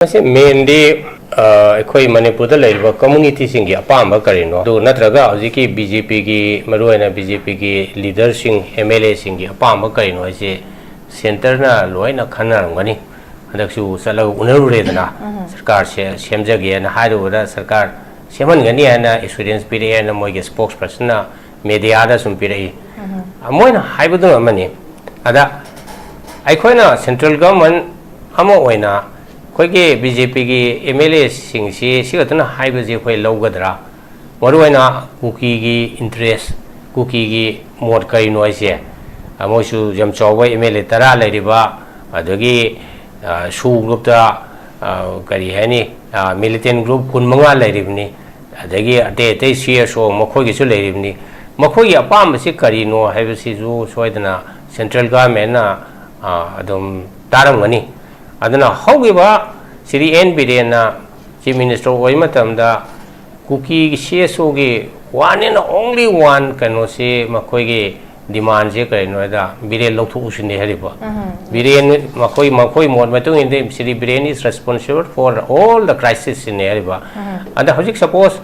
Mainly, I manipur the community singing a palm carino. Do not raga, Ziki, BJP, Maruana, BJP, leaders sing, MLA singing a palm carino. I say, Centerna, Loina Khannasi, money. And actually, Salo Unaredana, Sarkar, Shemjagi, and Hideover, Sarkar, Shemangani, and experience PDA and Moy spokesperson, Mediada, some PDA. I'm one hybrid money. Ada, I coin central government, Oinam BJP की MLA सिंगसी सिगतन हाइबजे कोई लौगदरा मरुना cookie की interest cookie की mode कई noise अमोसु जम चौबा MLA तरा लेरिबा अदगी सु group ता करी है नि मिलिटेंट ग्रुप कुनमंगा लेरिबनी अदगी अटे अटे CSO मखोई की सु लेरिबनी मखोई अपाम से करी नो हाइबसी जो सोइदना सेंट्रल गवर्नमेंट ना अदम तारंगनी adana however siri NBD na chief minister oimatamda kuki CSO ge one and only one kano se makoi ge demand je kai no da bire lokhu usine hariba bire makoi mod matung inde siri bire is responsible for all the crisis in hariba ada hojik suppose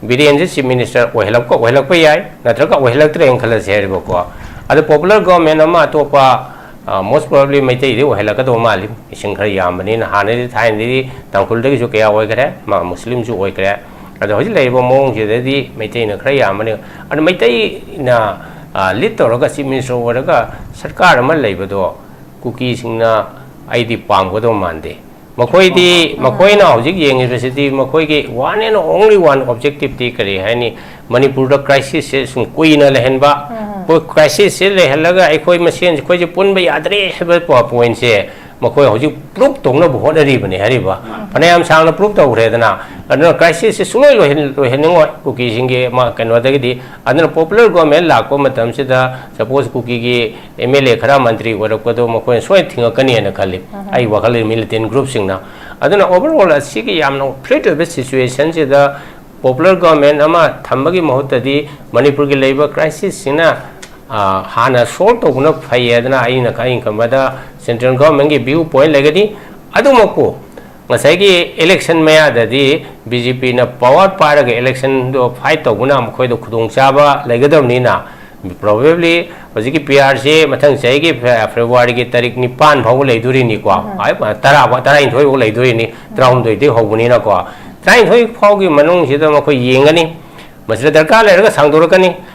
bire je chief minister ohelak pa yai natraka ohelak tre engkhala se hariba ko ada popular government ama topa most probably Maitai do Helakado Mali, Shinkari Yamani, Hanadi, Tiny, Tankul de Jukea Wakare, Muslims who wake at the Hojilabo Mong, Jedi, maintain a Krayamani, and Maitai na little Rogasi Minister Wadaga, Sarkar Malabado, cookies in ID Palm Godo Monday. Makoi now, Jigging University, Makoi, one and only one objective taker, Hani, Manipur crisis is Queen Alhenba. Crisis is a helaga, I call machines, quite pun by Adre, have points here. Makoy, you proved to know what a ribbon, Hariba. And I am sound approved of Redana. Another crisis is slow to cookies in gay mark and what they did. Another popular government, La Comatam, suppose cookie, MLA Karamantri, what a Kodo Makoy, sweating a Kani and a Kali. I work a militant groups now. I don't know overall, a Siki, I'm no pretty of situations. The popular government, Ama Tambagi Mohotadi, Manipur labor crisis, Hana sort of no fire than I in a kind of central government viewpoint legati. Adumoko Masagi election mea the BJP in a power part election to fight of Gunam Kodo Kudung Chaba legadam Nina. Probably Wasiki PRC, Matang Sagi, February Tarik Nipan, Hole Durini, I Tara, Tara in Hole Durini, drowned the Hogunina. Trying to foggy Manung Sidamako Yingani, Masada Kala Sangurkani.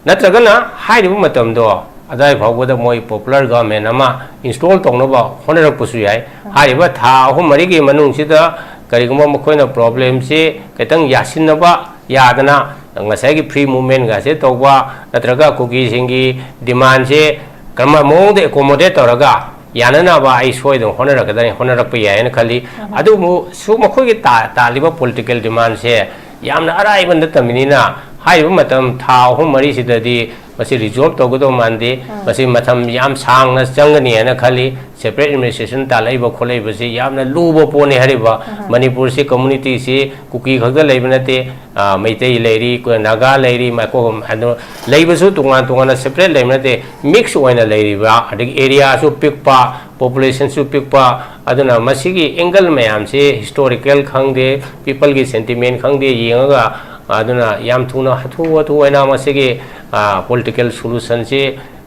Natragana, high matum door. As I found with a more popular government, Ama installed Tonova, Honor Pusui, Hariba, Home Marigi Manung Sida, Karigamo Makona problem, say, Katang Yasinaba, Yadana, and Masagi pre movement Gazetowa, Natraga cookies ingi, demand, say, Kamamo de accommodator. Yananaba, I swear the honor Pia and Kali. Adumu, Sumakogi Taliba political demands here. Yamna arrive in the Taminina. High matam Tao, whom Marisi the Masi resort to Godo Mandi, Masi Matam Yam Sang, Jangani and a Kali, separate administration, Talaiba Kolabasi, Yamna Lubo Pony Hariba, Manipur community, see, Cookie Hoga Labinate, Meitei lady, Naga lady, Mako, and Labosu to one separate Labinate, mix one a lady, the area so pick pa, population so pick pa, Aduna Masigi, Engel Mayam, say, historical Kangde, people get sentiment Kangde, Yanga. Aduna yam tuna hatu ena masigi political solutions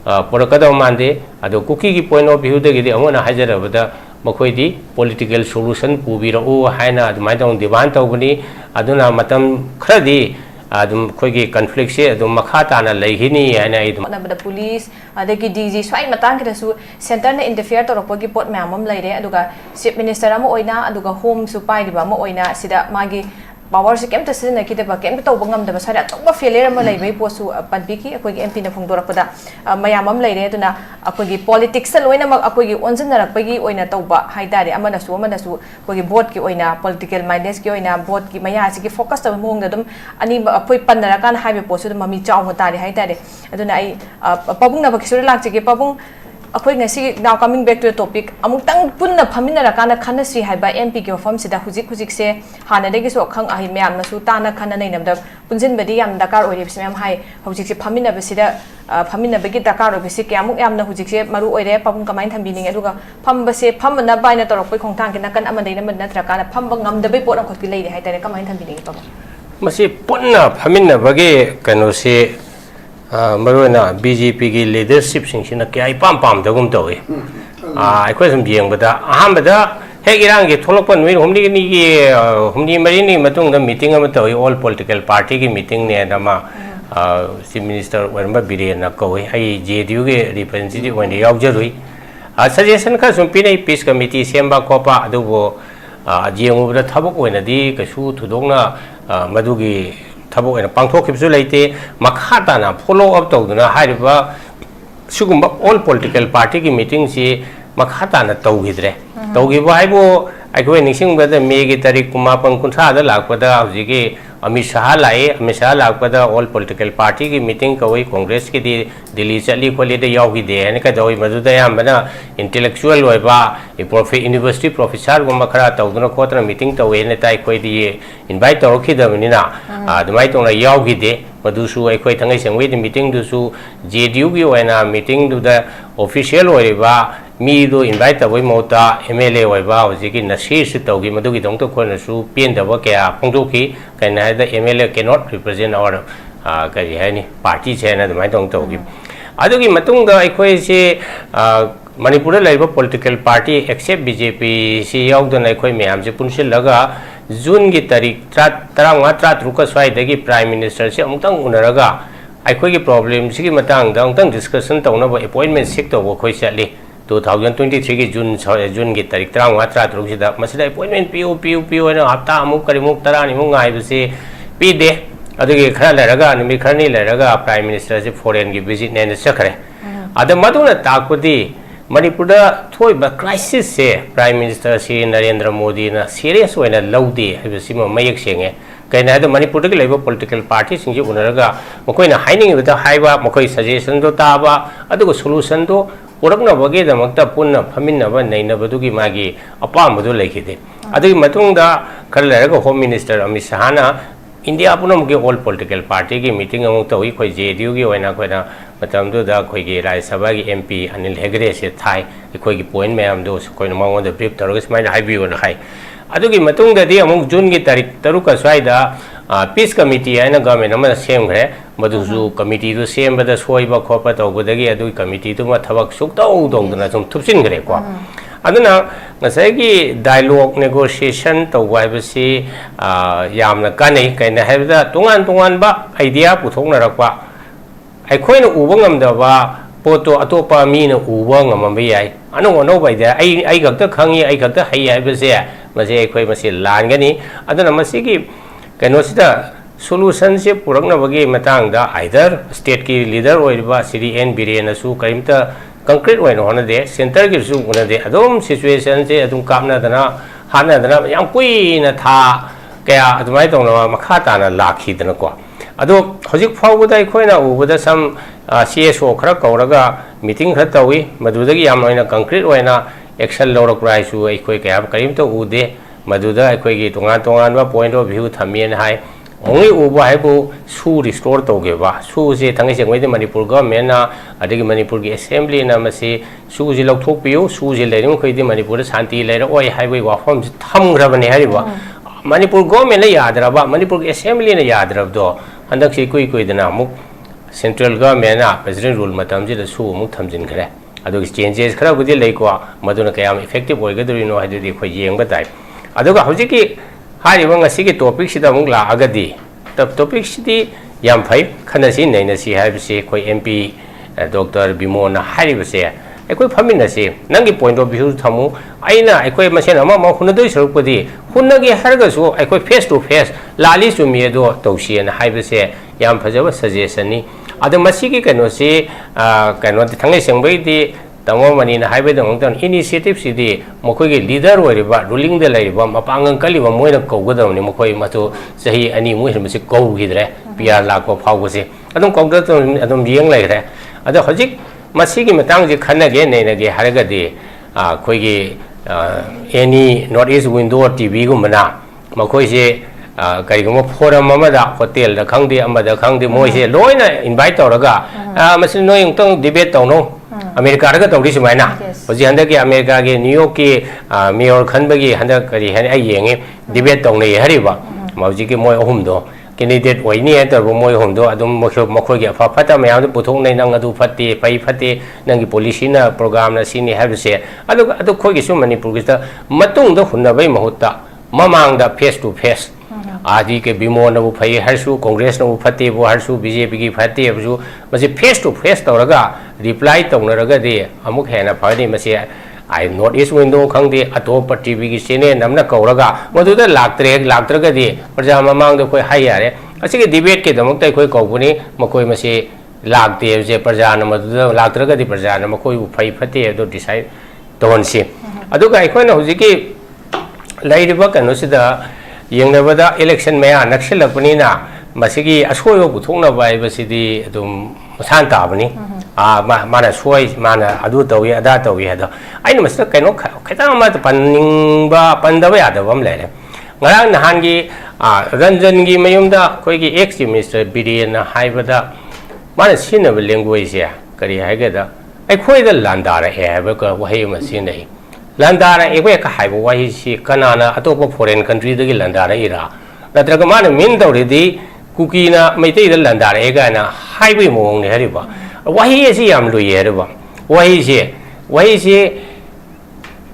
porakada mande ado cookie ki point of view de gidi amona hajara bada makoi di political solution pubira o haina admai dong divan tawbani aduna matam khradi adum khoi conflict se adum makhata na leihini haina idum the police adagi DG swai matang kirasu center na interfere to ropogi pot mamam leire aduga chief minister amo oina aduga home supply diba mo oina sida magi power se kem ta sin na kite ba kem to bangam da basara to ba failure ma leibai posu panbiki akoi gi MP na phungdora pada mayamam leire tuna akoi gi politics sa loina mak akoi gi onjin narak pagi oina to ba haidare amana su akoi gi vote ki oina political mindness ki oina vote ki maya si ki focus ta mong da dum ani akoi pandara kan haibe posu mami chaw ho tare haidare aduna ai pabung Nabakishor lak chi ki pabung अखोई ngasi now coming back to the topic Amuktang Punna Faminnarga Khannasi haiba MP ki ofam sida hujik se hana degi so khang ahi myam na su ta na khana nei namda punjin badi yam dakar oi rebsi myam hai hujik se phaminna besida phaminna begi dakar oi besi kyamuk yam na hujik se maru oi re pabung kamain thambi ning aduga phamba se phamna baina torok poi khongthang ki nakan amadai na natra kana phamba ngam dabai pot am khot ki lei hai tare kamain thambi ning pabung masi Punna Faminnarga Khannasi Maruna BJP ki leadership sing sina kya pam dagum tawi ai sum biang bada aham bada hegirang ki tholokpan mi humni mari ni matung da meeting am tawi all political party ki meeting ne nama chief minister warma biren na koi ai JDU ge representative when yaujari suggestion ka sum pinai peace committee semba kopa adubo jiangu bada thabok oina di kasu thudongna madugi Tabo and Pangtok Kipsulate, Makhatana, follow up to the Hariba Sugumba, all political party meetings, Makhatana Togidre. Togi Bible, I go anything whether Megitari Kumapan Kuntada, Lakwada, Zigi, Amishala, Lakwada, all political party meeting, Kawai Congress, the Delizali, the Yogi, the Anikadoi, Madudayamana, intellectual Weba, a profit university professor, Gumakara, Toguna Quarter meeting to Venetai Quadi, invite Oki the Menina, the might on a Yogi day, Madusu, a quite and with the meeting to Su JDU and a meeting to the official Weba. Me do invite away Mota, MLA Waiba, Ziki Nasi Togi, Maduki Dongto Konasu, Pien the Waka, Pondoki, can either MLA cannot represent our Karihani party chain at the Maitong Togi. Aduki Matunga, Equasi Manipur Labour political party, except BJP, she out the Nakoi Miam, Punshil Laga, June Gitari, Tarangatra, Trukaswai, Degi Prime Minister, Amuktang Punna I quite problem, Siki Matang, Dangtang discussion, Tona appointment sector, Wokoisali. 2023 June ki tarik tarang watra truk sida masida appointment PO na hafta amuk karimuk tarani mung ai bse pi de adugi khara laraga nimi kharni laraga prime minister se foreign ki visit ne sakhare ada maduna takudi manipur da thoi ba crisis se prime minister se Narendra Modi na serious oina laude habisi ma mayak senge kaina da manipur da leba political party singji unaraga mokoi na haining da haiba mokoi suggestion do ta ba adugo solution do Urabna Bagi the Makta Punna Faminnarga Naina Badugi Magi, Apam Badu Lakide. Adi Matunda Karalaga Home Minister Amisahana, India Punam all political party meeting among the Wiko JDU, Wanaquena, Matamdu da Kogi, Rai Sabagi MP, Anil Hegre, Thai, the Kogi point, ma'am, those Koinamong the Brip Taurus, my high view and high. Adugi Matunga de among Jungi Taruka Swaida, Peace Committee and a government, same here. Maduzu committee to same but the Soiba corporate or Godagi Adu committee to Matavak Sukta Dong and some Tupsin Grequa. Adana Nasagi dialogue negotiation to Wibasi Yamna Kane can have that Tungan ba idea Putona Rakwa. I coin Ubangam Dava Poto Atopa mean Ubangam Mambia. I don't know by that. I got the Kangi, I got the Hay I was there. Masay Quimasi Langani. Adana Masigi Canosita. Solution se purangna bagi matang da either state ki leader oiba city and birena su karimta concrete oina hona de center ki su una de adom situation se adum kamna dana hana dana yang pui na tha kaya adumai tongna makha ta na lakhi dana ko ado hojik phawda khoina ubada sam CSO khara kauraga meeting khara tawi madudagi yam oina concrete oina action lorok rai su ai khoi kaya karimta ude maduda ai khoi gi tongan ba point of view thamien hai only Uba Haibu Su restore Togeva, Su is a Tangish with the Manipur government, a dig Manipur assembly, Namasi, Suzy Lokopio, Suzy Lerum, the Manipur Santi later, or highway forms Tam Gravan Hariba. Manipur government Yadraba, Manipur assembly in a Yadra door, and the quick with the Namuk, central government, President Rule Matamji, the Su Mutams in Kre. Adu exchanges, Kra with the Lakua, Maduna Kayam, effective or gathering, no, I did it for young but I. Aduga Hojiki. Hari wang asigi topic sida mungla agadi. Tab topic sidi yam phai Khannasi nainasi haibse koi MP Dr. Bimol na hari base. Ekoi Faminnasi nangi point of view thamu aina ekoi masen ama ma hunadoi sarupadi hunagi harga su ekoi face to face lali su miedo tawsi na haibse yam phajaba suggestion ni. Ada masigi kanosi kano thangai sengbai di Tamo Manina Highway the initiative city, Mokogi leader or ruling the lady, Mapangan Kaliva Moina Kogodam, Mokoi Mato, Sahi, any Muslim go hidre, Pia Lako Pawasi. I don't congratulate them young like that. Other Hojik, masigi matang je khanage neinage haragadi khoigi any North East window TV gumana makhoi se kariguma forum amada hotel da khangdi amada khangdi moi se loina invite tawraga masin no yungtong debate tawno America raga tawri sumaina hoji handaki America ge New York ki mayor khanbagi handak kari hani ai yenge debate tawne hariba mauji ki moi ohumdo candidate oini enter moi homdo adum makhoi ge fa phata mayam puthong nei nang adu phatti pai phatti nangi policy na program na sini habse adu khoi gi su manipur gi ta matung da hunna bai mahutta mamang da face to face adi ke Bimol na bu phai harsu congress na bu phatti bu harsu BJP gi phatti bu masi face to face tawraga reply tawna de amuk hena phani masi I North East window khangdi atop TV gi sene namna kauraga maduda laktraga di praja mamang da koi hai yare asige debate ke damak tai koi kaubuni makoi masi lakte je praja na maduda laktraga di praja na makoi u phai phate do decide ton si aduga ikoi na hujiki lairiba kanu sida yengnabada election maya nakshilapani na masigi asoyo buthongna bai basidi adum masan tabani mana suai mana adu tawi ada tawi ada aina masa kaino kaita ma paningba pandaba yada bam lere ngarang nahan gi ranjan gi mayumda koi gi ex minister bidian haibada mana sinna language ya kari haiga da ai khoi da landara he ba ka wahi ma sinai landara e ko ka haiba wahi si kanana atopa foreign country da gi landara ira natraga mana min dawri di kukina maitei da landara e ga na highway mong ne hariba wahi si yam lu yerba wahi si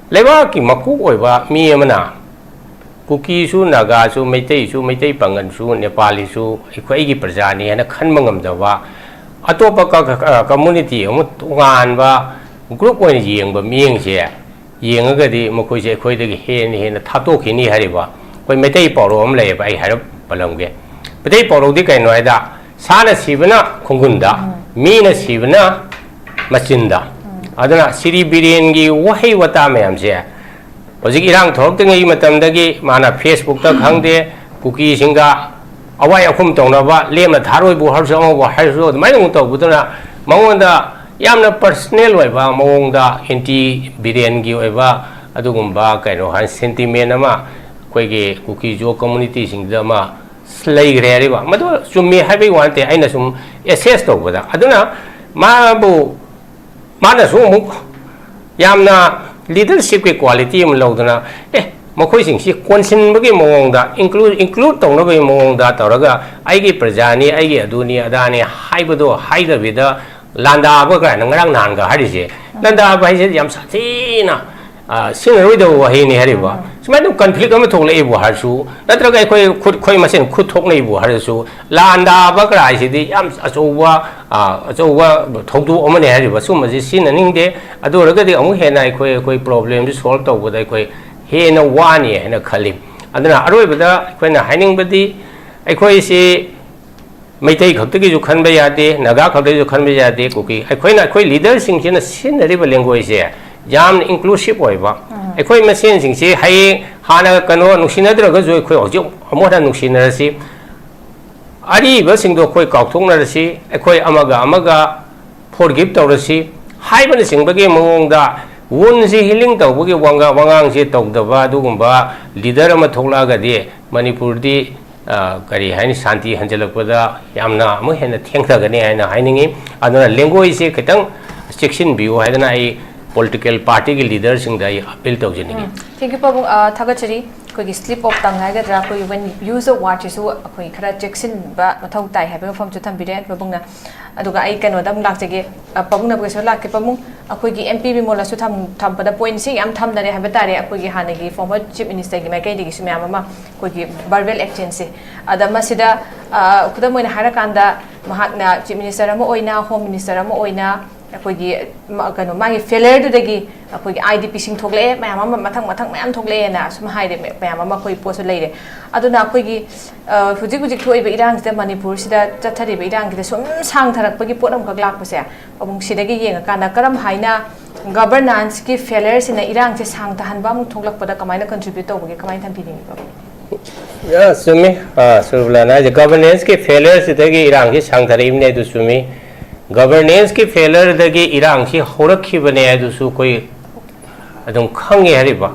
leba ki maku oiba mi amana kuki su naga su maitei pangan su nepali su ikhoi gi prajani ana khanmangam dawa atopa ka community amu tungan ba group oin yengba mieng se yengaga di makoi se khoi de hen thato khini hariba koi maitei pawro am lei ba ai harap palamge maitei pawro di kai noida sana sibana khungunda Mina sibna machinda adana siri birengi wahi wata mayam se hojik irang thok tengai matam dagi mana Facebook ta khangde kuki singa awai akhum tongna ba lemna tharoi bu harso ma ba harso mai ngung to budana mangonda yamna personal oi ba mawongda anti birengi oi ba adugumba kaino han sentiment ama koige kuki jo community singda ma slay gre ba madu summi habi wante aina sum assess to bada aduna mabu mana sum yamna leadership ke quality am lodana makhoi sing si konsin bagi mongda include tongna bai mongda tawraga aigi prajani aigi aduni adani haibado haida bida landa ba ka ngarang nan ga harise landa ba hise yam sathina sinaroi da wahi ni hariba sumai conflict am thokle bu harsu natraga khoi masen khut thoknei bu harsu landa ba kra isidi yam achowa thokdu amane hariba sumaji sinaningde adoraga di amu hena khoi problem solve tawbada khoi hena wani hena khalim adana aroi bada khoi na haining badi khoi si maitai khakti ju khanba yade naga khakti ju khanba yade kuki khoi leader sing sina sinariba language se jam inclusive oiba khoi masen sing se hai hana kano nusinadra jo khoi ojo amora nusinarasi ari ba sing do khoi kaukthongnarasi khoi amaga forgive tawrasi haiban sing bagi mongda won si healing tawbagi wangang si tawdaba dugumba leader ama thoklaga di manipur di kari haini shanti hanjalakpada yamna amu hena thengthagani haina hainingi aduna language se khitang section view haidana ai political party ki leader sing da appeal tawjini thank you pabung thagachari koi slip of tangai ga dra koi when use of watch so koi khara section ba mathau tai ha ba form chu tham bire pabung na aduga ai kano dam lak jage pabung na bgeso lak ke pabung akoi gi MP Bimol su tham pada point si am tham dare ha ba tare akoi gi hana gi former chief minister gi mai kai digi sumya mama koi gi verbal exchange se adama sida khudam moina hara kanda mahakna chief minister amo oina home minister amo oina akoi kano magi failure dagi akoi IDP sing thogle mayam mathang mayam thogle na sum haide mayam koi post leire aduna akoi gi hujik thoi be irang sida manipur sida chathari be irang gi sum sang tharak pagi potam ka lak pase abung sida gi yenga kana karam haina governance ki failure sina irang se sang tahan ba mu thoglak pada kamaina contribute to bagi kamain tham piding ya sumi surulana governance ki failure sida gi irang gi sang thari imne du sumi governance की failure दगी इरांग सी होरखिबने अदुसु कोई अदुम खंगे हरिबा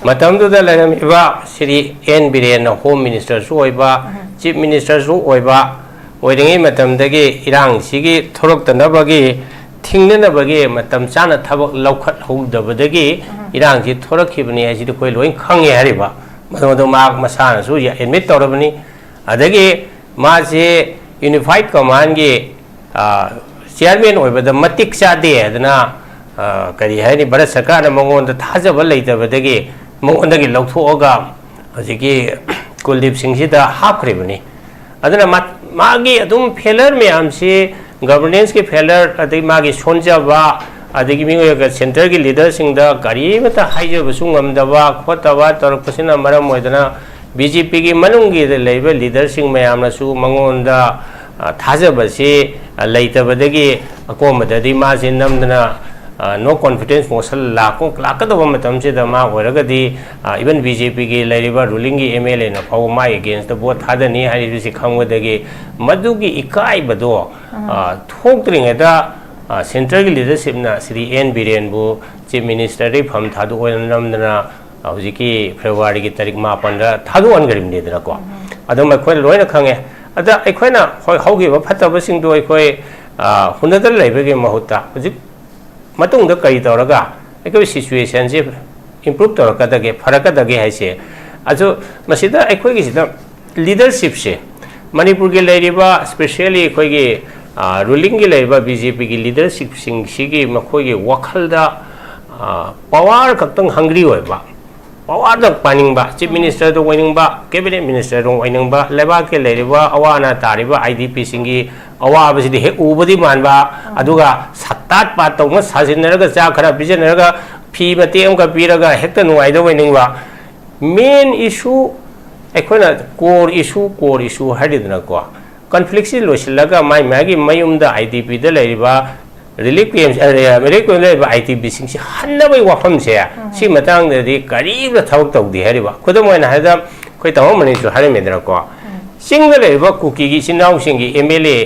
मतमदुदा लरमिबा Shri N Biren home minister सु ओइबा चीफ मिनिस्टर सु ओइबा ओइरिङै मतमदगी इरांग सिगी थोरक्तनबगी थिंगनबगी मतम चाना थबक लौखत हौदबदगी इरांग सि थोरखिबने हासिदि कोइ लोइ खंगे हरिबा मदो माक मसाना सु या एडमिट तौरबनी अदगी मासे यूनिफाइड कमांड की चेयरमैन होइबदा मतिक चादे अदना करी है भारत सरकार मंगोंद थाजब लेतबदगी मंगोंदगी लौथोगा हजिकी कुलदीप सिंह सिदा हाफ्रेबनी अदना मागी अदुम फेलर मैम से गवर्नेंस की फेलर अदगी मागी सोनजबा अदगी मिंगोयगा सेंटर की लीडर सिंह दा करी मता हाइजबसु ngамदबा खोतबा तरपसिना मरम मोइदना बीजेपी की मनुंगी लेबे लीडर सिंह मैमनसु मंगोंदा थाजबसे लेतबदगी अकोमददी मासे नमदना नो कॉन्फिडेंस मोशन लाकदब मतमसेदा मा होरगदी इवन बीजेपी की लेरिबा रूलिंग की एमएलए न फाव मा अगेंस्ट वोट थादनी हारिबिसि खंगबदगी मदुगी इकाइबदो थोक्त्रिङेदा सेंट्रल की लीडरशिप ना श्री एन बिरेनबु चीफ मिनिस्टर रे फम थादु ओनमदना हजिकी फेब्रुवारी की तारीख 5 थादु अनगरिमनेदना को अदम अखोय लोइना खंगे अदा अखोयना होय हौगिबा फतबसिंदो अखोय हुनदर लेबगे महुता हजिक मतुंग कई तौरगा अखोय सिचुएशन से इंप्रूव तौरकदगे फरकदगे हाइसे अजो मसिदा अखोय की सिदा लीडरशिप से मणिपुर के लेरिबा स्पेशली अखोय की रूलिंग की लेरिबा बीजेपी की लीडरशिप सिंग सिगी मखोय की वखलदा पावर खक्तंग हंग्री होइबा पावर द पानिंगबा चीफ मिनिस्टर दो वइनिंगबा कैबिनेट मिनिस्टर दो वइनिंगबा लेबा के लेरिबा अवाना तारिबा आईडीपी सिंगी अवाबसिदि हे उबदि मानबा अदुगा सत्तात पात तौम साजिनरगा चा खरा बिजनरगा फी मते अमका पीरगा हेक्ता नुवाइदो वइनिंगबा मेन इशू एखोना कोर इशू हादिदना को कॉन्फ्लिक्ट सि लोसिलगा माइ मागी मयुमदा आईडीपी द लेरिबा रिलीफ कैम्प आईटीबी सिंह हन्नबई वाफम से सी मतंगदि करीब थबक तौदी हरिबा खुदम ओइना हादा कोइ तमो मनिसु हरेमेदरा को सिंग लेबा कुकी की सिनाउ सिंगी एमएलए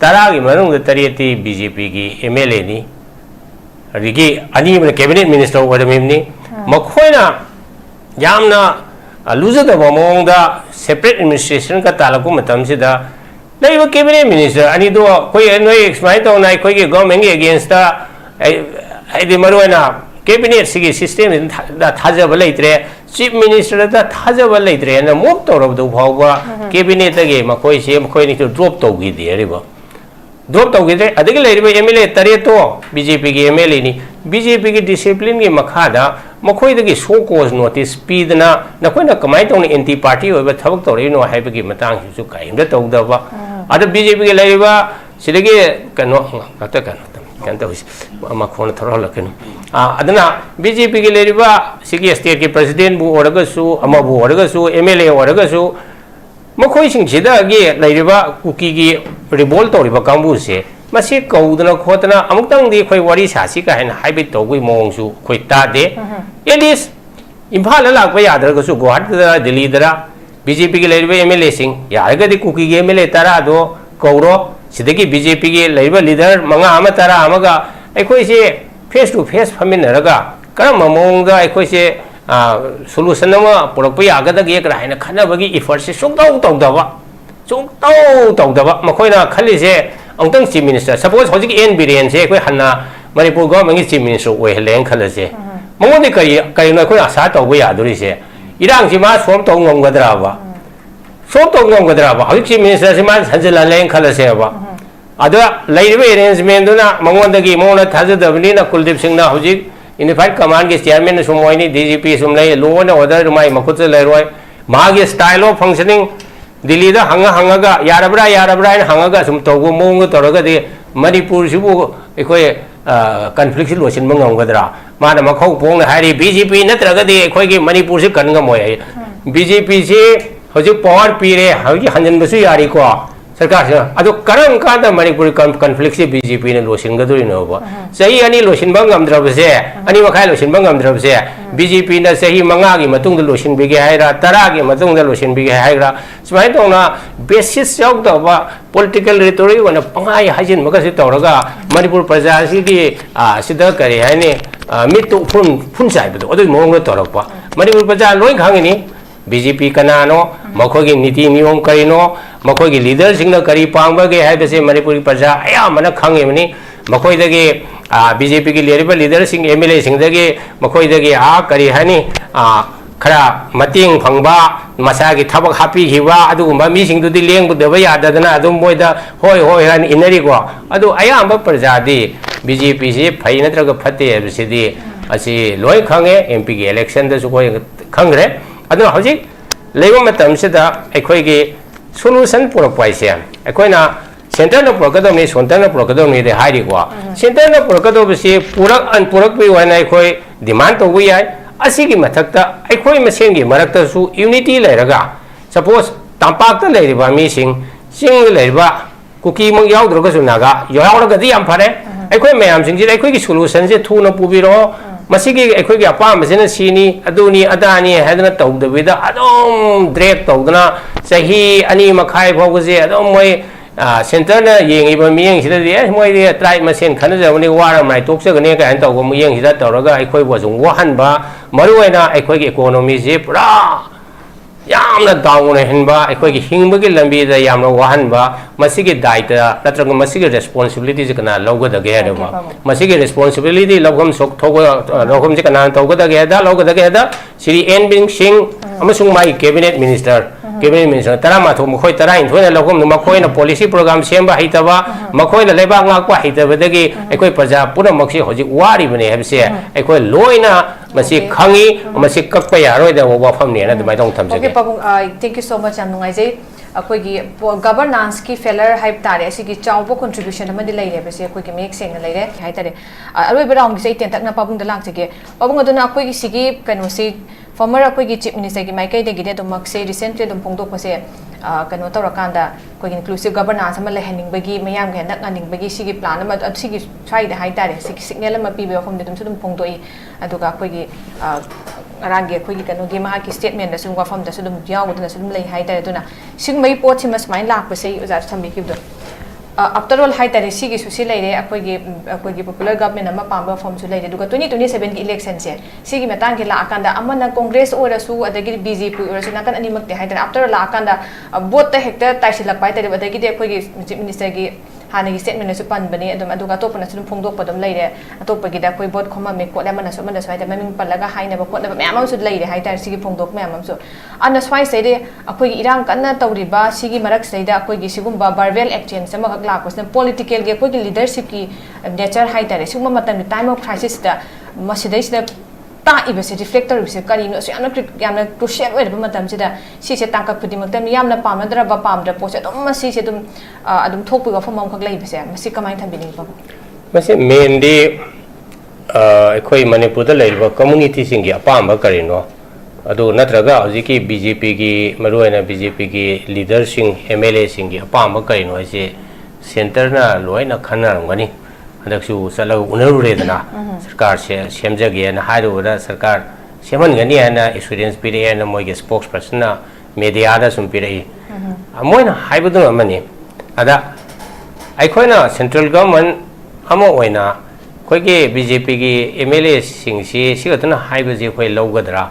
10 की मनुंग तरेती बीजेपी की एमएलए नि रिगी अनि कैबिनेट मिनिस्टर ओरमेमनी मखोइना यामना लुजदब मोंगदा सेपरेट एडमिनिस्ट्रेशन का तालको मतमसिदा लेबा कैबिनेट मिनिस्टर अनि दो कोई नोय एक्सप्लेन तौना कोई के गवर्नमेंट के अगेंस्ट आइदि मरोना कैबिनेट सिगी सिस्टम दा थाजब लेत्रे चीफ मिनिस्टर दा थाजब लेत्रे न मोब तौरबदु फावबा कैबिनेट तगे मखोय से मखोय नि ड्रॉप तौगी देरिबा ड्रॉप तौगी दे अदगी लेरिबा एमएलए तरेतो बीजेपी के एमएलए नि बीजेपी की डिसिप्लिन की मखादा मखोय दगी शो कोज नोटिस पीदना नखोयना कमाय तौन एंटी पार्टी होबा थबक तौरिनो हाइबगी मतंग सु काइमदा तौदबा अद बीजेपी के लेरिबा सिदगी कनो कत कनो कंत होइस मखोन थरहलकनो अदना बीजेपी के लेरिबा सिगी स्टेट के प्रेसिडेंट बु ओरगसु अमबु ओरगसु एमएलए ओरगसु मखोय सिंगसिदागी लेरिबा कुकी की रिवोल्ट तौरिबा कांबु से मसी कौदना खोतना अमुक्तंग दी खोय वारी सासी का हैन हाइबे तौगुई मोंगसु खोय तादे एलिस इम्फाल लाकबा यादरगसु गुवाहाटी दिल्ली दरा बीजेपी के लेरिबा एमएलए सिंग यारगदी कुकी के एमएलए 10 दो कौरो सिदगी बीजेपी के लेरिबा लीडर मंगा अमा 10 अमगा अखोय से फेस टू फेस फमिन्नरगा करम मोंगदा अखोय से सोल्यूशन अमा पुरकपा यागदगे एकरायना खनबगी इफर्ट से सुंतौदबा मखोयना खलिसे अंतंग चीफ मिनिस्टर सपोज हजिक एन बिरेन से अखोय हन्ना मणिपुर गवर्नमेंट की चीफ मिनिस्टर ओइहलें खलसे मंगोदे करिनो अखोय आशा तौबा यादुरिसे इरांग से मा सोम तौ ngomgadraba सोम तौ ngomgadraba हजिक चीफ मिनिस्टर से मा संजलालें खलसेबा अदा लेरिबे अरेंजमेंट दुना मंगोदगी मोना थाजदबनीना कुलदीप सिंहना हजिक यूनिफाइड कमांड के चेयरमैन सुमोइनी डीजीपी सुम ले लो न ऑर्डर माई मखुत लेरोय मागे स्टाइल ऑफ फंक्शनिंग दिल्ली दा हंगा यारबरा हंगा सुम तौगो मोंग तौरगदि मणिपुर सिबु एखोय कॉन्फ्लिक्ट लोसिन मंगमगदरा माना मखौ पोंग हारि बीजेपी नत्रगदि एखोय के मणिपुर से कनगमोय बीजेपी से हजि पावर पीरे हजि हंजन बसु यारी को सरकार से अदो करम कांदा मणिपुर कॉन्फ्लिक्ट से बीजेपी ने लोसिन गदुरिनो बो सही अनि लोसिन बंगमद्रबसे अनि मखाय लोसिन बंगमद्रबसे बीजेपी ने सही मंगा की मतुंग द लोसिन बिगे हायरा तरा की मतुंग द लोसिन बिगे हायरा स्माय तोना बेसिस याव दबा political rhetoric one पंगाय Hajin मगसे तौरगा Manipur प्रजा की सिदा करे हायने मिटु फुन चाइबदो अदो मोंग तौरपा मणिपुर प्रजा लोय खांगिनी बीजेपी कनानो मखोगी नीति नियम करिनो मखोगी लीडर सिंह करी पांगबगे हाइबसे मणिपुरी प्रजा अयामना खांगेमनी मखोइदगे बीजेपी की लीडर सिंह एमएलए सिंहदगे मखोइदगे करी हानी खरा मतेंग फंगबा मसागी थबक हापीखिबा अदुगुंबा मिसिंगदुदि लेंगबदबा याददना अदुम मोइदा होय होय हान इनरिको अदु अयाम प्रजादी बीजेपी से फई नत्रग फते हबसिदी असि लोय खांगे एमपी की इलेक्शन दसु कोय खंगरे अदु हजिक लेबो मतमसिदा अखोइगी सोल्यूशन पुरपाइसे अखोइना सेंटर न पुरकदोनी सेंटर न पुरकदोनी दे हाइरिको सेंटर न पुरकदोबसे पुरक पि वाना अखोइ डिमांड तोबु याय असिगी मथक्ता अखोइ मसेंगी मरक्तसु यूनिटी लेरगा सपोज तांपाक्ता लेरिबा मिसिंग सिंग लेरिबा कुकी मग याउद्रगसु नागा याउरगदि याम फरे अखोइ मयाम सिंग जे अखोइगी सोल्यूशन जे थुना पुबिरो मसीगी अखोइगी अपामबसेना सीनी अदुनी अदानी हैदना तौदबिदा अदम ड्रेक तौदना सही अनि मखाय फावगजे अदम मोय सेंटर ना येंगिबा मियेंग सिददि मोय दे ट्राइब मसेन खनजबनि वारा माय तोक्सगने का हन तौगो मियेंग सिदा तौरगा अखोइ बसुं वहनबा मरुवैना अखोइगी इकोनॉमी जे पुरा यामना दाउन हेनबा अखोइगी हिंगबगी लंबीदा यामना वहनबा मसीगी दायित्व नत्रग मसीगी रेस्पॉन्सिबिलिटी जे कना लौगदगे हेदबा मसीगी रेस्पॉन्सिबिलिटी लौगम सोक थोगो लौगम जे कना तौगदगे हेदा लौगदगे हेदा श्री एन बिंग सिंह अमसुंग माई कैबिनेट मिनिस्टर तरा माथो मखोय तरा इंथोना लौगम मखोयना पॉलिसी प्रोग्राम सेंबा हितबा मखोयना लेबा ngakpa हितबदगी अखोय प्रजा पुरा मक्सी होजि वारिबने हेबसे अखोय लोइना मसी खंगी मसी कक्पा यारोयदा वाफम नेना दमाय दong thamjage okay pabung thank you so much am nungai jai अखोगी गवर्नेंस की फेलर हाइब तारे असिगी चाउबो कंट्रीब्यूशन अमदि लेरे बसे अखोगी मेक सेंग लेरे हाइ तारे अरोइबा राउंड की सै तेंतकना पाबुंग द लाक्चगे पाबुंग अदुना अखोगी सिगी कनोसी फॉर्मर अखोगी चीफ मिनिस्टर की माइकै देगिदे दमक से रिसेंटली दम फोंगदोकपसे कनो तौरकांदा अखोगी इंक्लूसिव गवर्नेंस अमा लेहनिंगबगी मयाम के नकनिंगबगी सिगी प्लान अमा सिगी साइड हाइ तारे सिगी सिग्नल अमा पीबे फॉर्म दे तुम फोंगदोई अदुगा अखोगी अरांगे अखोगी कनोगी मा की स्टेटमेंट दसु वाफम दसु दम यावदना सु दम लै हाइ तारे दुना सिंगमई पोट सिम स्माइन लाकपसे ओजा थम्बिकिबदो आफ्टर ऑल हाइ तारे सिगी सुसि लेरे अखोगी पॉपुलर गवर्नमेंट अमा पांबा फॉर्म सु लेरे दुगा 2027 की इलेक्शन से सिगी मतांग के लाकांदा अमना कांग्रेस ओरसु अदगी बीजेपी ओरसु नाकन अनिमक हाइ तारे आफ्टर लाकांदा वोट त हेक्टर ताइसिलक पाइ तारे अदगी अखोगी चीफ मिनिस्टर की हाने की स्टेटमेंट से पनबने अदम अदुगा तोपना सुम फोंगदोकपदम लेरे अतोपगीदा अखोई बोट खोमामे कोले मन सो स्वाइदा ममिंग पल्लगा हाइनबा कोनबा मैम सु लेरे हाइ तारे सिगी फोंगदोक मैम सु अन स्वाइ सेदे अखोई इरांग कन्ना तौरिबा सिगी मरक सेदा अखोई सिगुम्बा बर्बल एक्सचेंज अमा हक लाकोसने पॉलिटिकल के अखोई लीडरशिप की नेचर हाइ तारे सिगुम्बा मतम टाइम ऑफ क्राइसिस दा मसिदैसिदा ताइबसे रिफ्लेक्टर बिसे करिनो यामना क्रुशियल ओइरबा मतमसिदा सिसे तांका खुदिमक्तम यामना पामद्रबा पामद्र पोसे दम सिसे अदुम थोकपु वफम खक लैबसे मसि कमाय थबिनि बाबू मसे मेनदी अखोई मणिपुर दा लैबा कम्युनिटी सिंगी अपाम करिनो अदु नत्रगा हजिकी बीजेपी की मरुएना बीजेपी की लीडर सिंह एमएलए सिंगी अपाम करिनो हसे सेंटर ना लोइना खन्नारंगनी हदकसु चलग उनरुरेदना सरकार से सेमजगे ना हाइरुदा सरकार सेमनगनी ना एक्सपीरियंस पिरे ना मोइगे स्पोक्स पर्सन मीडिया दा सुम पिरे मोइना हाइबदु अमनी अदा अखोइना सेंट्रल गवर्नमेंट अमो ओइना खोइगे बीजेपी की एमएलए सिंग सिगतना हाइबजे खोइ लौगदरा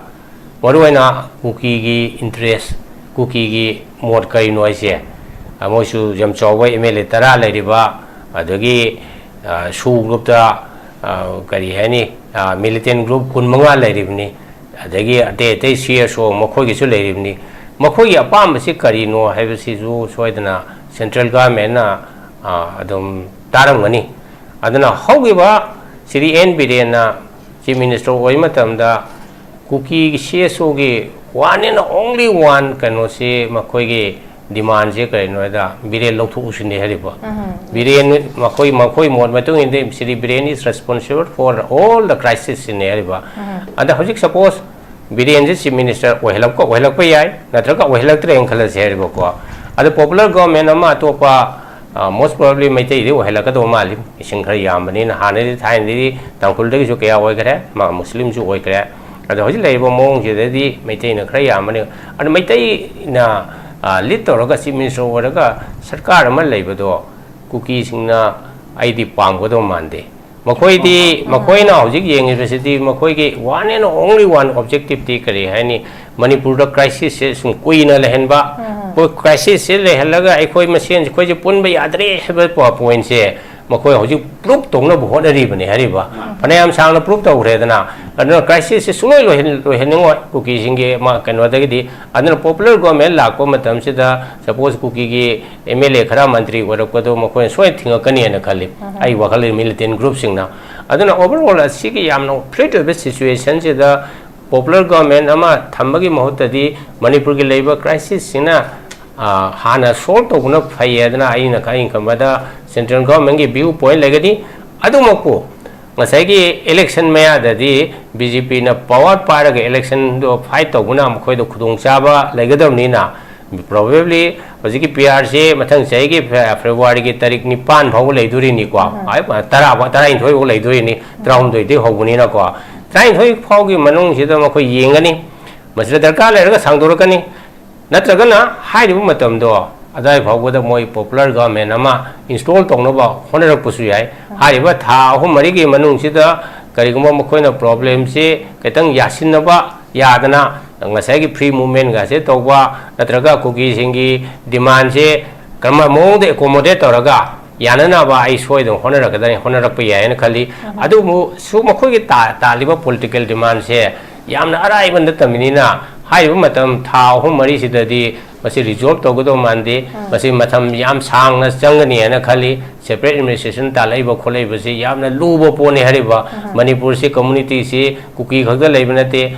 मरुइना कुकी की इंटरेस्ट कुकी की मोड कई नोइसे मोइसु जम चौवा एमएलए तरा लेरिबा अदगी सू ग्रुप करी है मिलिटेंट ग्रुप कुनमंगा लेरिबनी अदगी अते अते सीएसओ मखोगिसु लेरिबनी मखोगी अपाम से करीनो हैबसिजु सोइदना सेंट्रल गवर्नमेंट ना अदम तारंगनी अदना होगिबा श्री एन बिरेना चीफ मिनिस्टर ओइ मतमदा कुकी सीएसओ की वन एंड ओनली वन कनो से मखोगी डिमांड से करेनोदा बिरेन लौथुसुने हरिबा बिरेन मखोई मोड मतुंग in Shri Biren is responsible for all the crisis in हरिबा अदा हजिक सपोज बिरेन जे चीफ मिनिस्टर ओहलक याय नत्रका ओहलक ट्रेन खलसे हरिबा को ada popular government ama topa most probably maitai de wahela ka do mali ising khar yamani na hanari thain di tangkul de ju kya oi kare ma muslim ju oi kare ada hoji leibo mong je de di maitai na khar yamani ada maitai na lit to ga chief minister ora ga sarkar ama leibo do kuki singna aidi pam go do mande makoi na hojik yeng university makoi ki one and only one objective ti kare hani manipur da crisis se sum koi na lehen ba ko crisis se le halaga ai khoi machine khoi je pun ba yadre heba point se makoi hojik proof tong na bo na ri bane hari ba panayam sang na proof to re dana adna crisis se suloi lo hen ngoi kuki singe ma kanwa da gi adna popular government la ko matam se da suppose kuki gi mla khara mantri wara ko do makoi soi thinga kani na khali ai wa khali militant group sing na adna overall asi gi yam no threat situation se da popular government ama thambagi mahutadi manipur gi leiba crisis sina hana solve to guna phayadna aina kain kamada central government gi view point legadi adumako ngasai gi election maya dadi bjp na power para gi election do fight to guna mkhoi do khudong chaba legadamni na probably hojiki prc mathang sai gi february gi tarik ni 5 phau leiduri ni kwa ai tara ba tara in thoi go leiduri ni traum doi de hobuni na kwa trai thoi phau gi manung sida mkhoi yengani masira darkar le ga sangdorkani natragana haibu matam do adai phawda moi popular government ama install tongno ba honarak pusu yai haiba tha ahum mari gi manung sida kariguma mkhoina problem se ketang yasin na ba yadana ngasai gi free movement ga se tawba natraga kuki singi demand se kama mong de accommodate toraga yanana ba ai soi dong honarak da honarak pa yai na khali adu mu su mkhoi gi ta liba political demand se yamna arai banda taminina haibu matam tha ahum mari sidadi masi resolve to godo mande masi matam yam sang na changani na khali separate administration ta laiba kholai basi yamna lubo pone hariba manipur se community se kuki khagda leibnate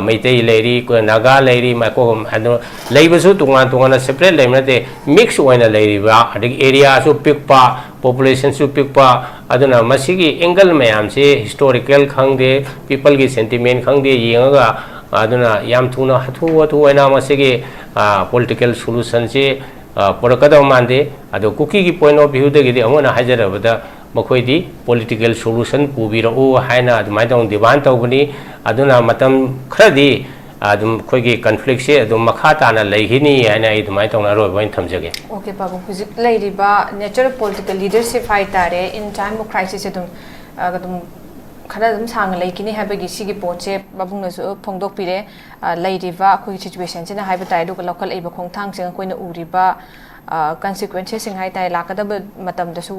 maitai leiri ko naga leiri ma ko hando leibasu tunga separate leibnate mix oina leiriba adig area su pikpa population su pikpa aduna masigi angle mayam se historical khangde people gi sentiment khangde yenga aduna yam thuna hathu ena masigi political solution se porakada mande ado kuki gi point of view de gi amona hajarabada makhoi di political solution pubira o haina adumai dong divan tawbani aduna matam khradi adum khoi gi conflict se adum makha ta na leihini haina idumai tong na ro boin thamjage okay babu huzik leiriba natural political leadership hai tare in time of crisis adum khana dum sang leikini habagi sigi poche babung su phongdok pire leiriba khoi situation china haiba tai do local eiba khongthang sing koina uriba consequences sing hai tai lakada matam da su